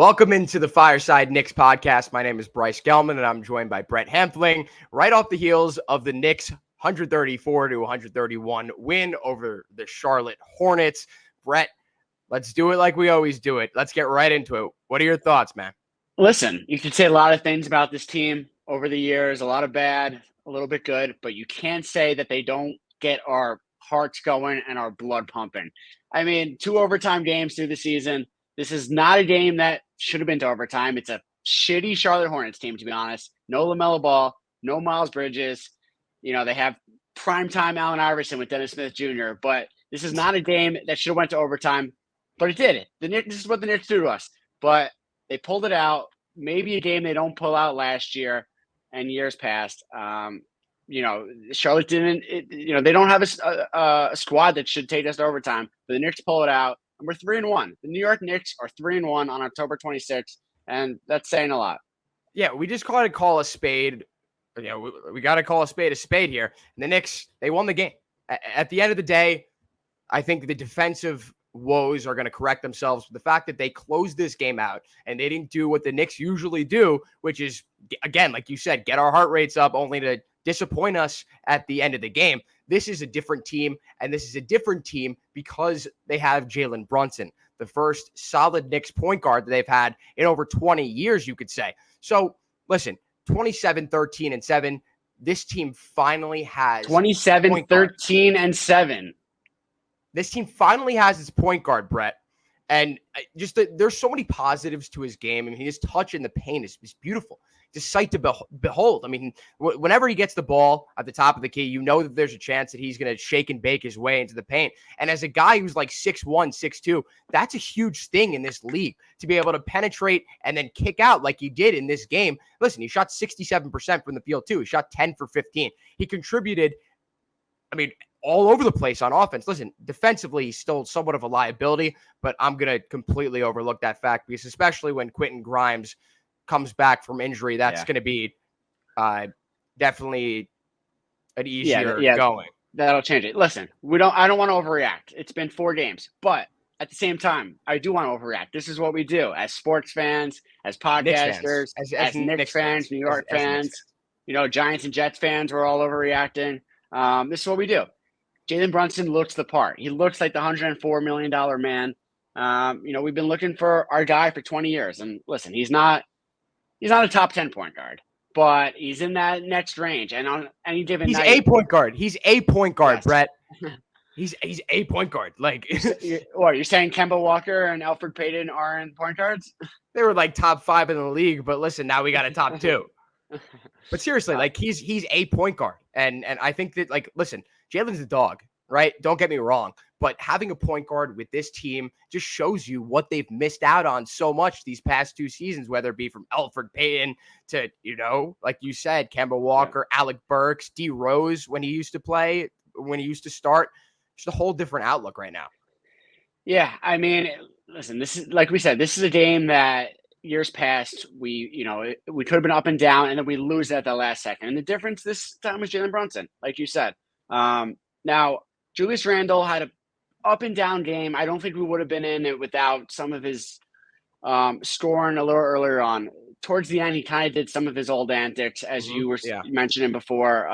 Welcome into the Fireside Knicks podcast. My name is Bryce Gelman, and I'm joined by Brett Hempfling. Right off the heels of the Knicks' 134-131 win over the Charlotte Hornets. Brett, let's do it like we always do it. Let's get right into it. What are your thoughts, man? Listen, you can say a lot of things about this team over the years, a lot of bad, a little bit good, but you can't say that they don't get our hearts going and our blood pumping. I mean, 2 overtime games through the season. This is not a game that should have been to overtime. It's a shitty Charlotte Hornets team, to be honest. No LaMelo Ball, no Miles Bridges. You know, they have primetime Allen Iverson with Dennis Smith Jr., but this is not a game that should have went to overtime, but it did. This is what the Knicks do to us. But they pulled it out. Maybe a game they don't pull out last year and years past. Charlotte didn't. They don't have a squad that should take us to overtime. But the Knicks pull it out, and we're 3-1. The New York Knicks are 3-1 on October 26th, and that's saying a lot. Yeah, we just got to call a spade. We got to call a spade here. And the Knicks, they won the game. At the end of the day, I think the defensive woes are going to correct themselves. The fact that they closed this game out and they didn't do what the Knicks usually do, which is, again, like you said, get our heart rates up only to disappoint us at the end of the game. This is a different team, and this is a different team because they have Jalen Brunson, the first solid Knicks point guard that they've had in over 20 years, you could say. So, listen, 27-13-7. This team finally has 27-13-7. This team finally has its point guard, Brett. And there's so many positives to his game. I mean, his touch in the paint is beautiful. Just sight to behold. I mean, whenever he gets the ball at the top of the key, you know that there's a chance that he's going to shake and bake his way into the paint. And as a guy who's like 6'1", 6'2", that's a huge thing in this league to be able to penetrate and then kick out like he did in this game. Listen, he shot 67% from the field too. He shot 10 for 15. He contributed, all over the place on offense. Listen, defensively, he's still somewhat of a liability, but I'm going to completely overlook that fact because especially when Quentin Grimes comes back from injury, that's going to be definitely an easier going. That'll change it. Listen, I don't want to overreact. It's been 4 games, but at the same time, I do want to overreact. This is what we do as sports fans, as podcasters, as Knicks fans, New York fans, Giants and Jets fans, we're all overreacting. This is what we do. Jalen Brunson looks the part. He looks like the $104 million man. We've been looking for our guy for 20 years. And listen, he's not a top 10 point guard, but he's in that next range. And on any given night, he's a point guard. He's a point guard, yes. Brett. He's a point guard. Like, what, you're saying Kemba Walker and Elfrid Payton aren't point guards? They were like top 5 in the league, but listen, now we got a top 2. But seriously, like he's a point guard. And I think that, like, listen, Jalen's a dog, right? Don't get me wrong. But having a point guard with this team just shows you what they've missed out on so much these past 2 seasons, whether it be from Elfrid Payton to, like you said, Kemba Walker, Alec Burks, D Rose when he used to play, when he used to start. Just a whole different outlook right now. Yeah, I mean, listen, this is, like we said, this is a game that years past, we could have been up and down, and then we lose at the last second. And the difference this time was Jalen Brunson, like you said. Now, Julius Randle had a up and down game. I don't think we would have been in it without some of his scoring a little earlier on. Towards the end, he kind of did some of his old antics, as you were mentioning before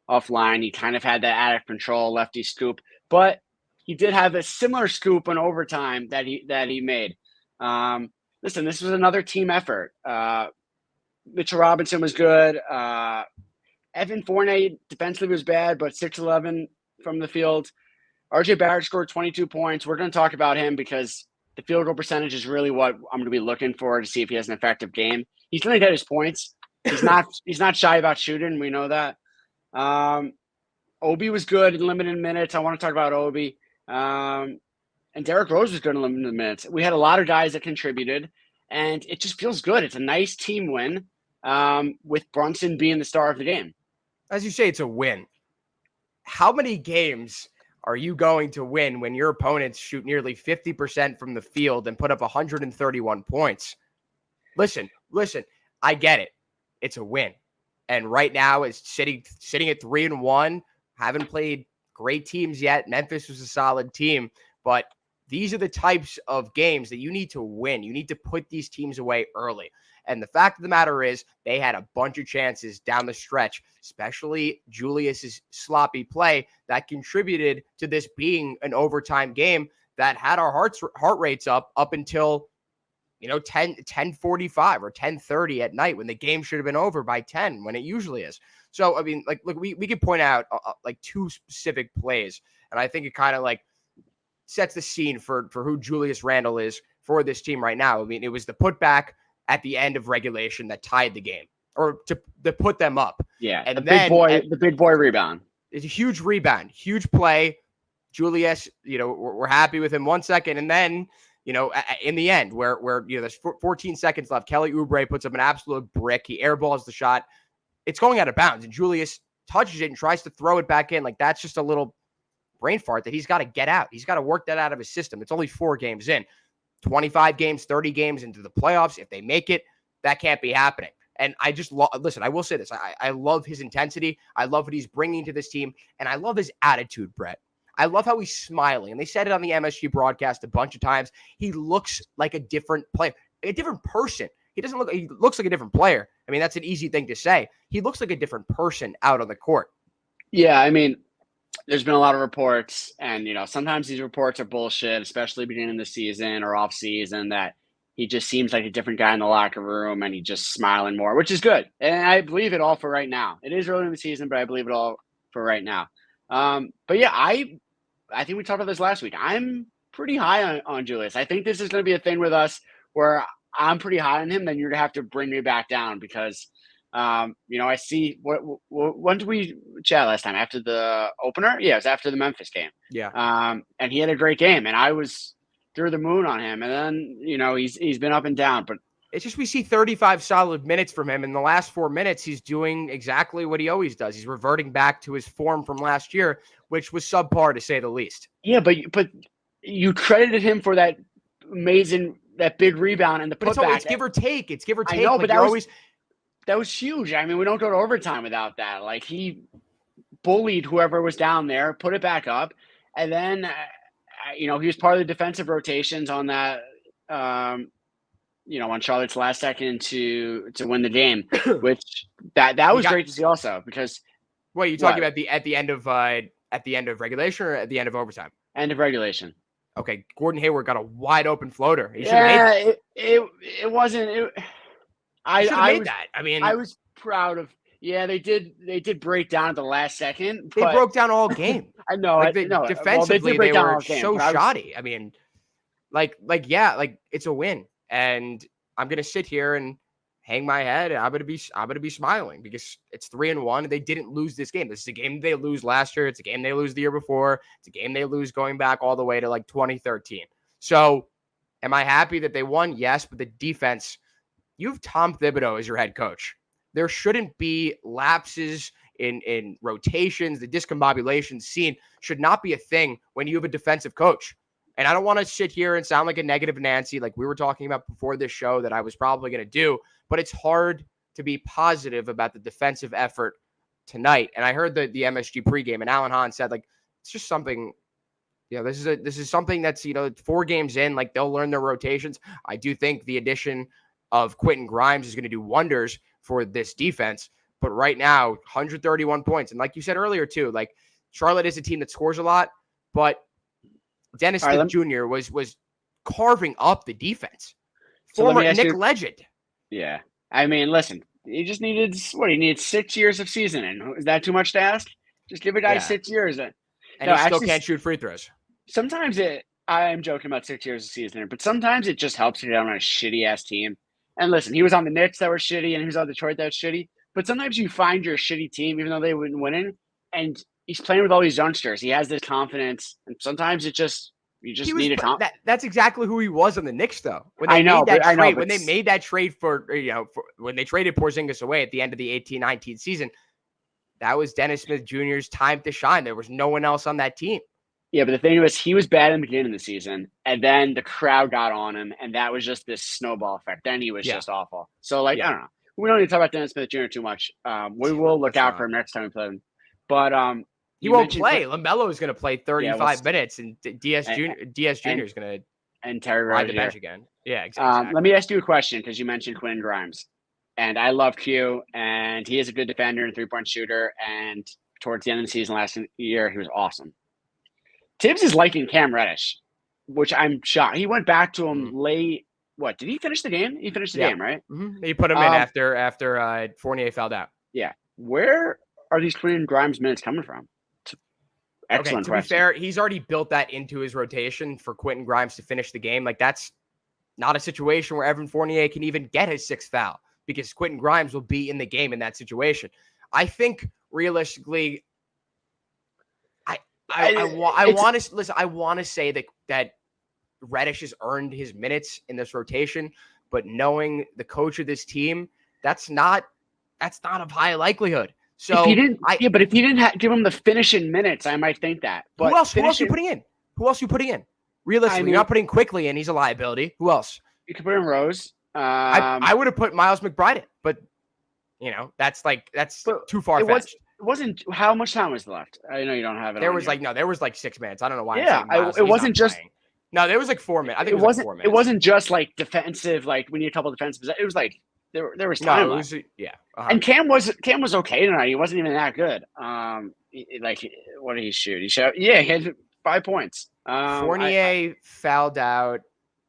offline. He kind of had that out of control lefty scoop, but he did have a similar scoop in overtime that he made. Listen, this was another team effort. Mitchell Robinson was good. Evan Fournier defensively was bad, but 6'11" from the field. RJ Barrett scored 22 points. We're going to talk about him because the field goal percentage is really what I'm going to be looking for to see if he has an effective game. He's going to get his points. He's not shy about shooting. We know that. Obi was good in limited minutes. I want to talk about Obi. And Derrick Rose was good in limited minutes. We had a lot of guys that contributed, and it just feels good. It's a nice team win with Brunson being the star of the game. As you say, it's a win. How many games are you going to win when your opponents shoot nearly 50% from the field and put up 131 points? Listen, I get it. It's a win. And right now it's sitting at 3-1. Haven't played great teams yet. Memphis was a solid team, but these are the types of games that you need to win. You need to put these teams away early. And the fact of the matter is, they had a bunch of chances down the stretch, especially Julius's sloppy play that contributed to this being an overtime game that had our heart rates up until 10:45 or 10:30 at night, when the game should have been over by 10, when it usually is. So, I mean, like, look, we could point out like two specific plays, and I think it kind of like sets the scene for who Julius Randle is for this team right now. I mean, it was the putback at the end of regulation that tied the game, or to put them up. Yeah, and the then big boy rebound. It's a huge rebound, huge play. Julius, we're happy with him 1 second, and then in the end, where there's 14 seconds left, Kelly Oubre puts up an absolute brick. He airballs the shot. It's going out of bounds, and Julius touches it and tries to throw it back in. Like, that's just a little brain fart that he's got to get out. He's got to work that out of his system. It's only 4 games in. 25 games, 30 games into the playoffs. If they make it, that can't be happening. And I just listen, I will say this. I love his intensity. I love what he's bringing to this team. And I love his attitude, Brett. I love how he's smiling. And they said it on the MSG broadcast a bunch of times. He looks like a different player, a different person. He looks like a different player. I mean, that's an easy thing to say. He looks like a different person out on the court. Yeah, I mean, there's been a lot of reports, and sometimes these reports are bullshit, especially beginning of the season or off season, that he just seems like a different guy in the locker room and he's just smiling more, which is good. And I believe it all for right now. It is early in the season, but I believe it all for right now. But yeah, I think we talked about this last week. I'm pretty high on Julius. I think this is going to be a thing with us where I'm pretty high on him. Then you're going to have to bring me back down because I see when did we chat last time? After the opener? Yeah, it was after the Memphis game. Yeah. And he had a great game, and I was through the moon on him. And then, he's been up and down, but it's just we see 35 solid minutes from him. In the last 4 minutes, he's doing exactly what he always does. He's reverting back to his form from last year, which was subpar to say the least. Yeah, but you credited him for that big rebound and the putback. It's give or take. It's give or take. I know, but that was huge. I mean, we don't go to overtime without that. Like, he bullied whoever was down there, put it back up, and then he was part of the defensive rotations on that. On Charlotte's last second to win the game, which that was great to see also because. What are you talking about at the end of regulation or at the end of overtime? End of regulation. Okay, Gordon Hayward got a wide open floater. He should have made that. It wasn't. I made that. I mean, I was proud of. Yeah, they did break down at the last second. They broke down all game. I know. Defensively, they were so shoddy. I mean, it's a win, and I'm gonna sit here and hang my head, and I'm gonna be smiling because it's 3-1. And they didn't lose this game. This is a game they lose last year. It's a game they lose the year before. It's a game they lose going back all the way to like 2013. So, am I happy that they won? Yes, but the defense. You have Tom Thibodeau as your head coach. There shouldn't be lapses in rotations. The discombobulation scene should not be a thing when you have a defensive coach. And I don't want to sit here and sound like a negative Nancy like we were talking about before this show that I was probably going to do, but it's hard to be positive about the defensive effort tonight. And I heard the MSG pregame, and Alan Hahn said, like, it's just something, this is something that's, 4 games in, like, they'll learn their rotations. I do think the addition of Quentin Grimes is going to do wonders for this defense. But right now, 131 points. And like you said earlier, too, like, Charlotte is a team that scores a lot, but Dennis Smith Jr. was carving up the defense. Former Knicks legend. Yeah. I mean, listen, he just needed 6 years of seasoning. Is that too much to ask? Just give a guy 6 years. And he still can't shoot free throws. Sometimes I'm joking about 6 years of seasoning, but sometimes it just helps to get on a shitty-ass team. And listen, he was on the Knicks that were shitty, and he was on Detroit that was shitty. But sometimes you find your shitty team, even though they wouldn't win, and he's playing with all these youngsters. He has this confidence, and sometimes you just need a confidence. That's exactly who he was on the Knicks, though. When they made that trade for when they traded Porzingis away at the end of the 18-19 season, that was Dennis Smith Jr.'s time to shine. There was no one else on that team. Yeah, but the thing was, he was bad in the beginning of the season, and then the crowd got on him, and that was just this snowball effect. Then he was just awful. So, I don't know. We don't need to talk about Dennis Smith Jr. too much. We will look out for him next time we play him. But He won't play. LaMelo is going to play 35 minutes, and DS Jr. is going to and Terry ride the Rozier bench again. Yeah, exactly. Let me ask you a question because you mentioned Quinn Grimes, and I love Q, and he is a good defender and 3-point shooter. And towards the end of the season last year, he was awesome. Tibbs is liking Cam Reddish, which I'm shocked. He went back to him late. What, did he finish the game? He finished the game, right? Mm-hmm. He put him in after Fournier fouled out. Yeah. Where are these Quinn Grimes minutes coming from? Excellent to be fair, he's already built that into his rotation for Quentin Grimes to finish the game. Like, that's not a situation where Evan Fournier can even get his 6th foul because Quentin Grimes will be in the game in that situation. I think realistically, I want to say that Reddish has earned his minutes in this rotation, but knowing the coach of this team, that's not of high likelihood. So if he didn't, but if he didn't give him the finishing minutes, I might think that. But who else are you putting in? Realistically, you're not putting Quickly in. He's a liability. Who else? You could put in Rose. I would have put Miles McBride in, but that's too far fetched. It wasn't. How much time was left? I know you don't have it. There was 6 minutes. I don't know why. Yeah, it wasn't just. Playing. No, there was 4 minutes. I think it wasn't. 4 minutes. It wasn't just defensive. We need a couple of defensive. It was there was time. No, And Cam was okay tonight. He wasn't even that good. What did he shoot? He had 5 points. Fournier fouled out.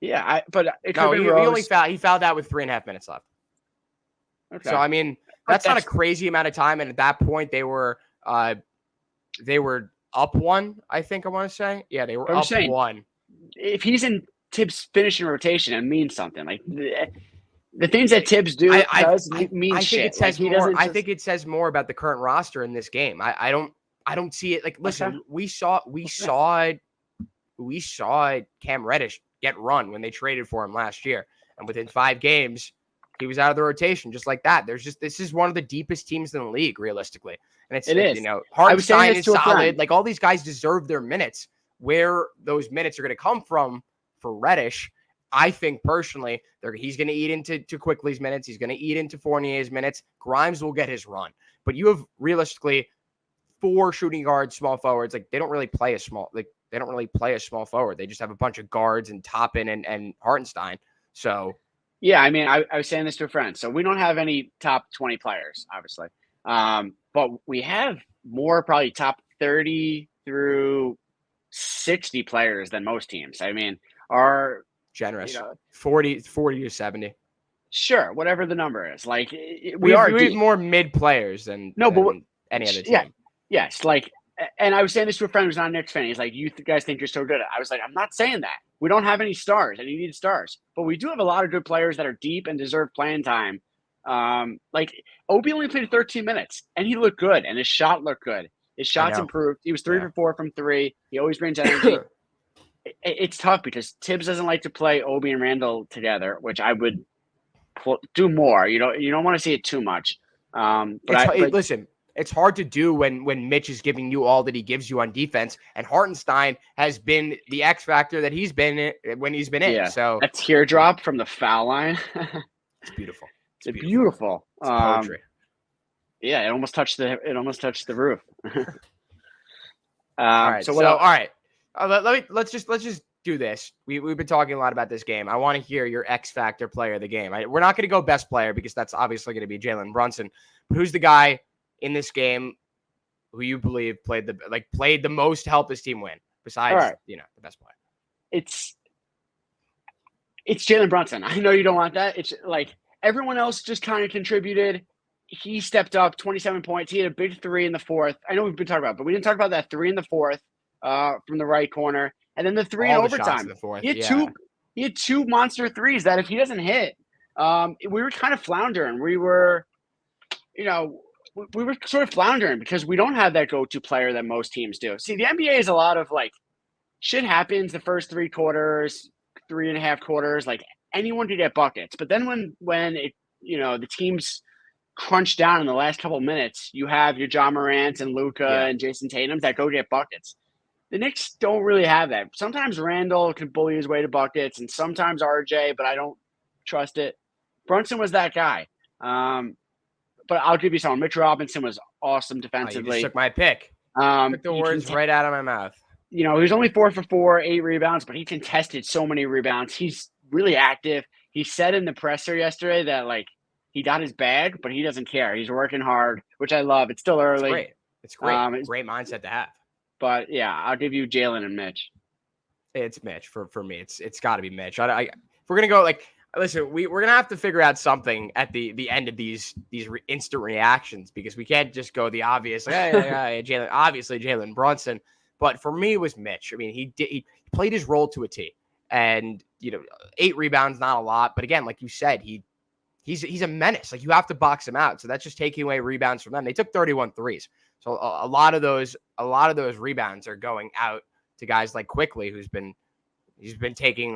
Yeah, but it could he fouled out with 3.5 minutes left. Okay. So I mean, that's not a crazy amount of time. And at that point, they were up 1. I think I want to say, yeah, they were up 1. If he's in Tibbs' finishing rotation, it means something. The things that Tibbs do mean shit. I think it says more about the current roster in this game. I don't see it. Listen, we saw Cam Reddish get run when they traded for him last year, and within 5 games, he was out of the rotation just like that. This is one of the deepest teams in the league, realistically, and it is. Hartenstein is solid. All these guys deserve their minutes. Where those minutes are going to come from for Reddish, I think personally, he's going to eat into Quickly's minutes. He's going to eat into Fournier's minutes. Grimes will get his run. But you have realistically 4 shooting guards, small forwards. They don't really play a small forward. They just have a bunch of guards and Toppin and Hartenstein. So, yeah, I mean, I was saying this to a friend. So we don't have any top 20 players, obviously. But we have more probably top 30 through 60 players than most teams. I mean, our generous 40 to 70. Sure, whatever the number is. We have more mid players than any other team. Yeah, yes. And I was saying this to a friend who's not a Knicks fan. He's like, "You guys think you're so good?" I was like, "I'm not saying that. We don't have any stars, and you need stars, but we do have a lot of good players that are deep and deserve playing time." Obi only played 13 minutes, and he looked good, and his shot looked good. His shots improved. He was 3 for 4 from 3. He always brings energy. It's tough because Tibbs doesn't like to play Obi and Randall together, which I would do more. You don't want to see it too much. Listen, it's hard to do when Mitch is giving you all that he gives you on defense, and Hartenstein has been the X factor that he's been when he's been in. So a teardrop from the foul line. It's beautiful. It's beautiful. It's poetry. Yeah, it almost touched the roof. All right. All right. Let's just do this. We've been talking a lot about this game. I want to hear your X factor player of the game. We're not going to go best player because that's obviously going to be Jalen Brunson. But who's the guy in this game who you believe played the most to help this team win besides the best player? It's Jalen Brunson. I know you don't want that. It's everyone else just kind of contributed. He stepped up 27 points. He had a big 3 in the 4th. I know we've been talking about it, but we didn't talk about that 3 in the 4th from the right corner. And then the 3 in overtime. He had 2 monster 3s that if he doesn't hit, we were kind of floundering. We were sort of floundering because we don't have that go-to player that most teams do. See, the NBA is a lot of shit happens the first 3 quarters, 3.5 quarters. Anyone could get buckets. But then when it, the teams crunch down in the last couple of minutes, you have your John Morant and Luka and Jason Tatum that go get buckets. The Knicks don't really have that. Sometimes Randall can bully his way to buckets, and sometimes RJ, but I don't trust it. Brunson was that guy. But I'll give you someone. Mitch Robinson was awesome defensively. You just took my pick. Took the words right out of my mouth. He was only 4 for 4, 8 rebounds, but he contested so many rebounds. He's really active. He said in the presser yesterday that he got his bag, but he doesn't care. He's working hard, which I love. It's still early. It's great. Great mindset to have. But yeah, I'll give you Jalen and Mitch. It's Mitch for me. It's got to be Mitch. If we're gonna go listen, we're gonna have to figure out something at the end of these instant reactions, because we can't just go the obvious. Jalen, obviously Jalen Brunson, but for me it was Mitch. I mean, he played his role to a T, and 8 rebounds, not a lot, but again, like you said, he's a menace. Like, you have to box him out, so that's just taking away rebounds from them. They took 31 threes, so a lot of those rebounds are going out to guys like Quickly, he's been taking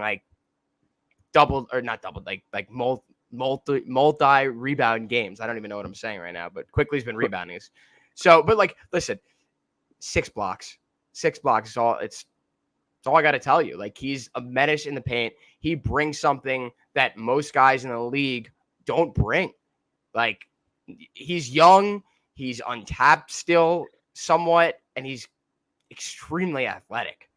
multi rebound games. I don't even know what I'm saying right now, but Quickly's been rebounding. So, but listen, 6 blocks is all. It's all I got to tell you. He's a menace in the paint. He brings something that most guys in the league don't bring. He's young, he's untapped still somewhat, and he's extremely athletic.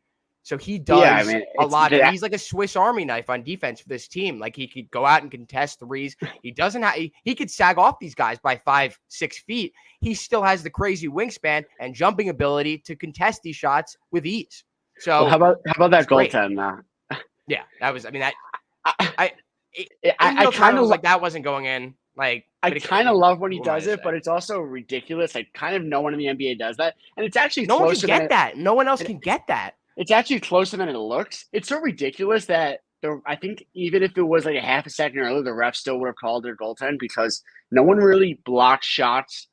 So he does a lot. He's like a Swiss Army knife on defense for this team. He could go out and contest threes. He doesn't have. He could sag off these guys by 5-6 feet. He still has the crazy wingspan and jumping ability to contest these shots with ease. So how about that goaltend now? Yeah, that was. I mean, I kind of that wasn't going in. I kind of love when he does it, but it's also ridiculous. Kind of no one in the NBA does that, and it's actually no one can get that. No one else can get that. It's actually closer than it looks. It's so ridiculous that I think even if it was a half a second earlier, the ref still would have called their goaltend, because no one really blocks shots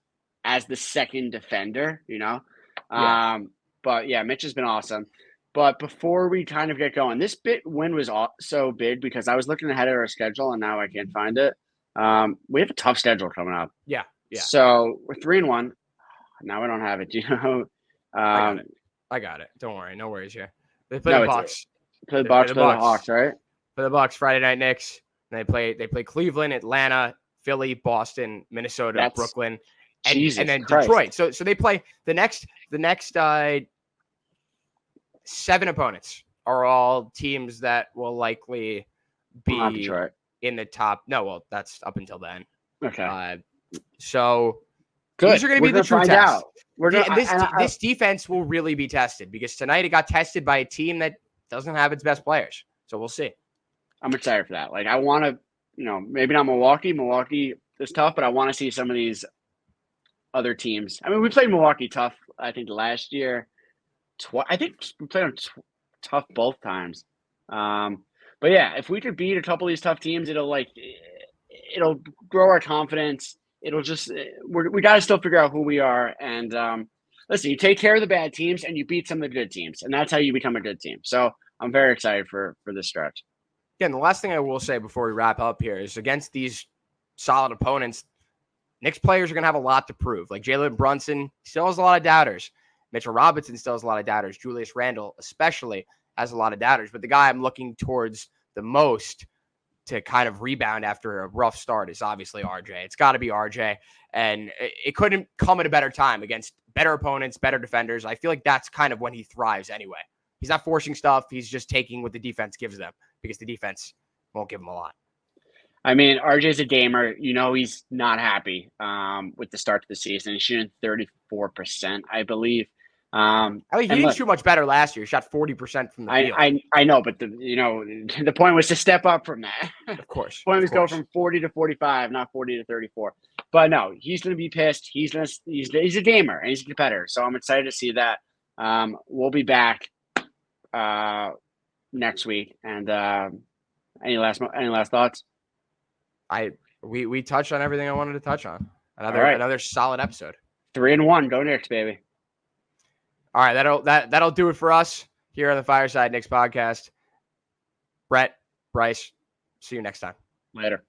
as the second defender. Yeah. But yeah, Mitch has been awesome. But before we kind of get going, this win was so big because I was looking ahead at our schedule and now I can't find it. We have a tough schedule coming up. Yeah. So we're 3-1. Now I don't have it. I got it. Don't worry. No worries here. They play the Bucks. Play the Bucks. Play the Hawks, right? Play the Bucks Friday night. Knicks. And they play Cleveland, Atlanta, Philly, Boston, Minnesota, Brooklyn, and then Christ. Detroit. So they play the next 7 opponents are all teams that will likely be in the top. No, well, that's up until then. Okay. So good. These are going to be the true test. This defense will really be tested, because tonight it got tested by a team that doesn't have its best players. So we'll see. I'm excited for that. I want to, maybe not Milwaukee. Milwaukee is tough, but I want to see some of these other teams. I mean, we played Milwaukee tough, I think, last year. I think we played them tough both times. But yeah, if we could beat a couple of these tough teams, it'll grow our confidence. It'll just we got to still figure out who we are. And listen, you take care of the bad teams and you beat some of the good teams, and that's how you become a good team. So I'm very excited for this stretch. Yeah, and the last thing I will say before we wrap up here is, against these solid opponents, Knicks players are going to have a lot to prove. Jalen Brunson still has a lot of doubters. Mitchell Robinson still has a lot of doubters. Julius Randle especially has a lot of doubters. But the guy I'm looking towards the most to kind of rebound after a rough start is obviously RJ. It's got to be RJ. And it couldn't come at a better time against better opponents, better defenders. I feel like that's kind of when he thrives anyway. He's not forcing stuff. He's just taking what the defense gives them, because the defense won't give him a lot. I mean, RJ's a gamer. He's not happy with the start to the season. He's shooting 34%, I believe. He didn't shoot much better last year. He shot 40% from the field. I know, but the point was to step up from that. Of course. The point was go from 40 to 45, not 40 to 34. But no, he's going to be pissed. He's a gamer and he's a competitor. So I'm excited to see that. We'll be back next week. And any last thoughts? We touched on everything I wanted to touch on. Another solid episode. 3-1. Go Knicks, baby. All right, that'll do it for us here on the Fireside Knicks podcast. Brett, Bryce, see you next time. Later.